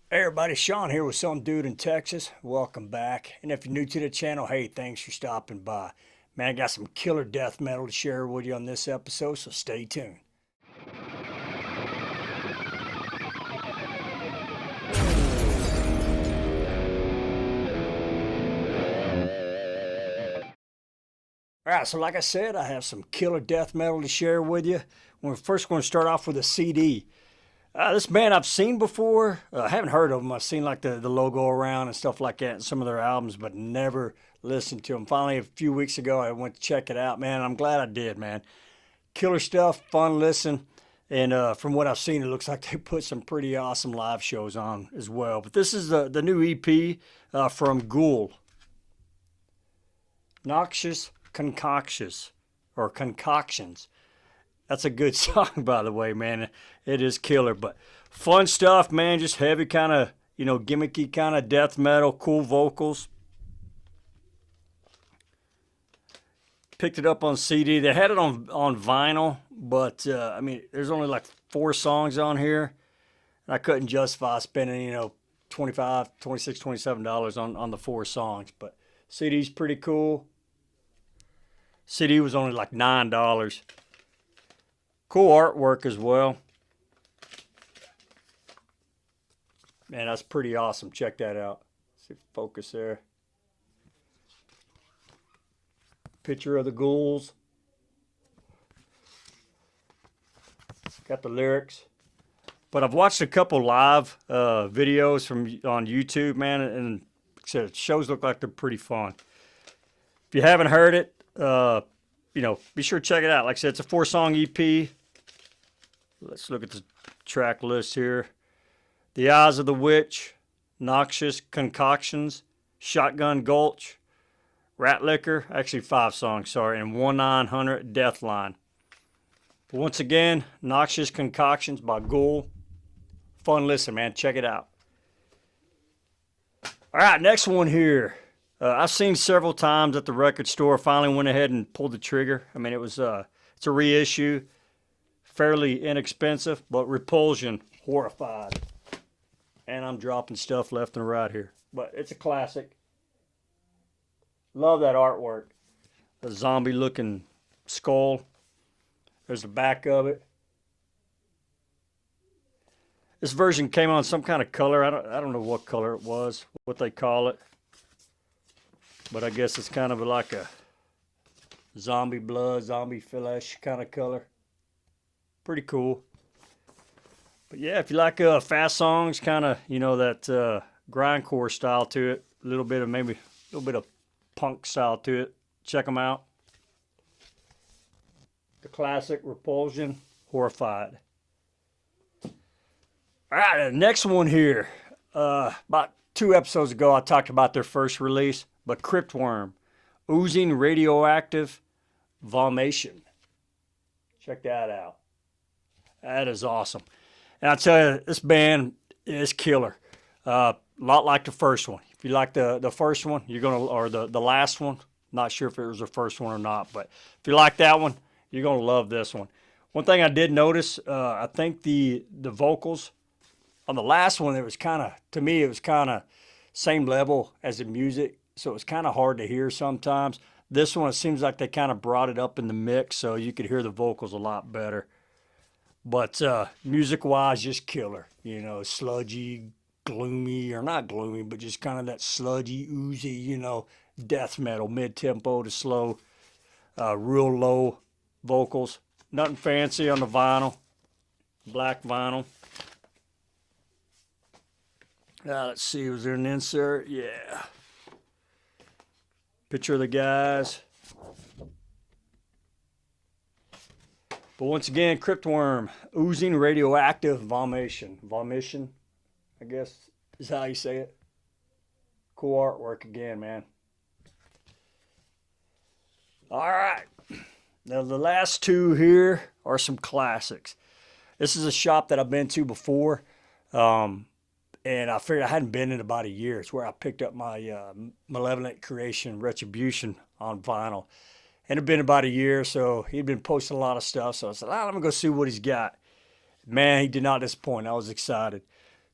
Hey everybody, Sean here with Some Dude in Texas. Welcome back. And if you're new to the channel, hey, thanks for stopping by. Man, I got some killer death metal to share with you on this episode, so stay tuned. All right, so like I said, I have some killer death metal to share with you. We're first going to start off with a CD. This band I've seen before. I haven't heard of them. I've seen like the logo around and stuff like that in some of their albums, but never listened to them. Finally, a few weeks ago, I went to check it out. Man, I'm glad I did, man. Killer stuff, fun listen. And from what I've seen, it looks like they put some pretty awesome live shows on as well. But this is the new EP from Ghoul. Noxious Concoctions, or Concoctions. That's a good song, by the way, man. It is killer, but fun stuff, man. Just heavy kind of, gimmicky kind of death metal, cool vocals. Picked it up on CD. They had it on vinyl, but I mean, there's only like 4 songs on here. And I couldn't justify spending, 25, 26, $27 on the 4 songs. But CD's pretty cool. CD was only like $9. Cool artwork as well. Man, that's pretty awesome. Check that out. See if focus there. Picture of the ghouls. Got the lyrics. But I've watched a couple live videos from on YouTube, man, and shows look like they're pretty fun. If you haven't heard it, be sure to check it out. Like I said, it's a 4-song EP. Let's look at the track list here. The Eyes of the Witch, Noxious Concoctions, Shotgun Gulch, Rat Liquor, actually 5 songs, sorry, and 1-900 Deathline. But once again, Noxious Concoctions by Ghoul. Fun listen, man. Check it out. All right, next one here. I've seen several times at the record store. Finally went ahead and pulled the trigger. I mean, it's a reissue, fairly inexpensive, but Repulsion, Horrified. And I'm dropping stuff left and right here, but it's a classic. Love that artwork. A zombie-looking skull. There's the back of it. This version came on some kind of color. I don't know what color it was, what they call it. But I guess it's kind of like a zombie blood, zombie flesh kind of color. Pretty cool. But yeah, if you like fast songs, kind of, that grindcore style to it, a little bit of punk style to it, check them out. The classic Repulsion, Horrified. All right, the next one here. About 2 episodes ago, I talked about their first release, but Cryptworm, Oozing Radioactive Vomation. Check that out. That is awesome. And I tell you, this band is killer. A lot like the first one. If you like the first one, you're gonna, or the last one. Not sure if it was the first one or not, but if you like that one, you're gonna love this one. One thing I did notice, I think the vocals on the last one, it was kind of, to me, it was kind of same level as the music, so it was kind of hard to hear sometimes. This one, it seems like they kind of brought it up in the mix, so you could hear the vocals a lot better. But music-wise, just killer. Sludgy, gloomy, or not gloomy, but just kind of that sludgy, oozy, death metal, mid-tempo to slow, real low vocals. Nothing fancy on the vinyl, black vinyl. Let's see, was there an insert? Yeah. Picture of the guys. But once again, Cryptworm, Oozing Radioactive Vomation. Vomation, I guess, is how you say it. Cool artwork again, man. All right. Now, the last 2 here are some classics. This is a shop that I've been to before, and I figured I hadn't been in about a year. It's where I picked up my Malevolent Creation Retribution on vinyl. And it'd been about a year, so he'd been posting a lot of stuff. So I said, let me go see what he's got. Man, he did not disappoint. I was excited.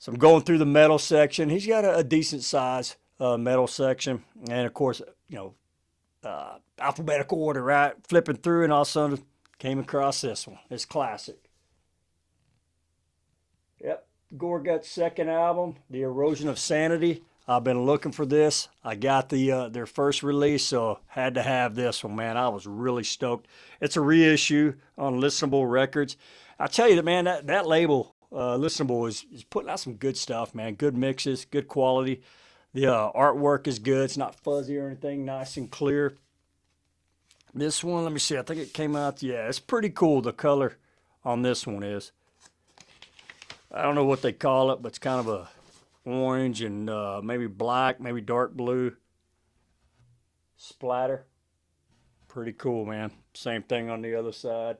So I'm going through the metal section. He's got a decent size metal section. And of course, alphabetical order, right? Flipping through, and all of a sudden came across this one. It's classic. Yep, Gorgut's second album, The Erosion of Sanity. I've been looking for this. I got their first release, so had to have this one, man. I was really stoked. It's a reissue on Listenable Records. I tell you, man, that label, Listenable, is putting out some good stuff, man. Good mixes, good quality. The artwork is good. It's not fuzzy or anything. Nice and clear. This one, let me see. I think it came out. Yeah, it's pretty cool. The color on this one is. I don't know what they call it, but it's kind of a orange and maybe black, maybe dark blue splatter. Pretty cool, man. Same thing on the other side.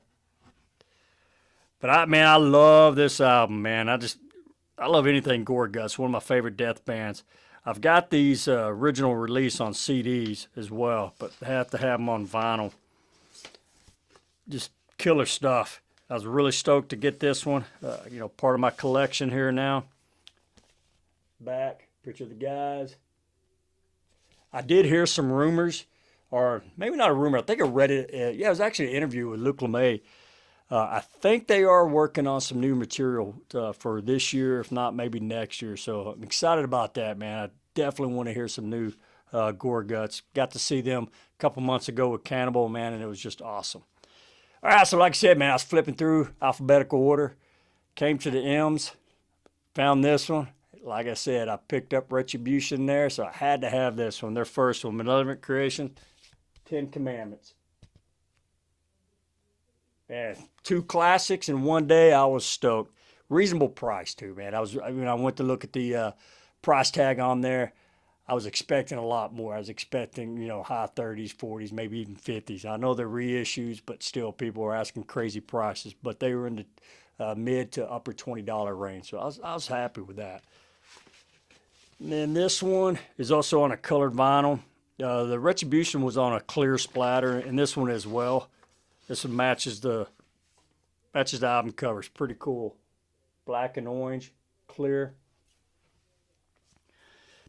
But I love this album, man. I love anything Gorguts. One of my favorite death bands. I've got these original release on CDs as well, but I have to have them on vinyl. Just killer stuff. I was really stoked to get this one. Part of my collection here now. Back, picture of the guys. I did hear some rumors, or maybe not a rumor. I think I read it. It was actually an interview with Luc Lemay. I think they are working on some new material for this year, if not maybe next year. So I'm excited about that, man. I definitely want to hear some new Gorguts. Got to see them a couple months ago with Cannibal, man, and it was just awesome. All right, so like I said, man, I was flipping through alphabetical order, came to the M's, found this one. Like I said, I picked up Retribution there, so I had to have this one. Their first one, Malevolent Creation, 10 Commandments. Man, 2 classics in one day. I was stoked. Reasonable price too, man. I went to look at the price tag on there. I was expecting a lot more. I was expecting, high 30s, 40s, maybe even 50s. I know they're reissues, but still people are asking crazy prices. But they were in the mid to upper $20 range, so I was happy with that. And then this one is also on a colored vinyl. The Retribution was on a clear splatter, and this one as well. This one matches the album cover. It's pretty cool. Black and orange, clear.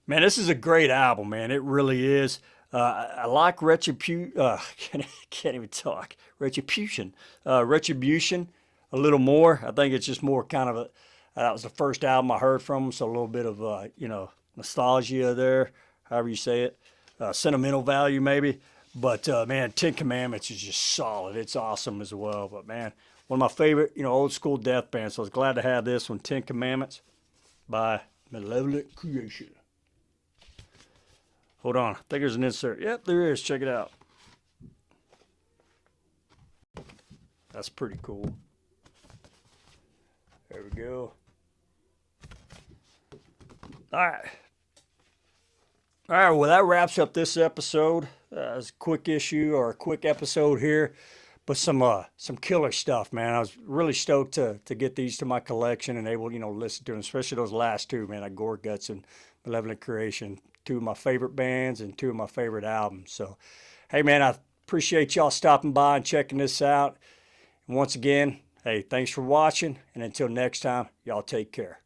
Man, this is a great album, man. It really is. I like Retribution. Can't even talk. Retribution a little more. I think it's just more kind of that was the first album I heard from them, so a little bit of nostalgia there, however you say it, sentimental value maybe. But man, 10 Commandments is just solid. It's awesome as well. But man, one of my favorite, old school death bands. So I was glad to have this one, 10 Commandments by Malevolent Creation. Hold on, I think there's an insert. Yep, there is. Check it out. That's pretty cool. There we go. All right, well, that wraps up this episode. It's a quick issue or a quick episode here, but some killer stuff, man. I was really stoked to get these to my collection and able, listen to them, especially those last two, man, like Gorguts and Malevolent Creation. 2 of my favorite bands and 2 of my favorite albums. So, hey, man, I appreciate y'all stopping by and checking this out. And once again, hey, thanks for watching. And until next time, y'all take care.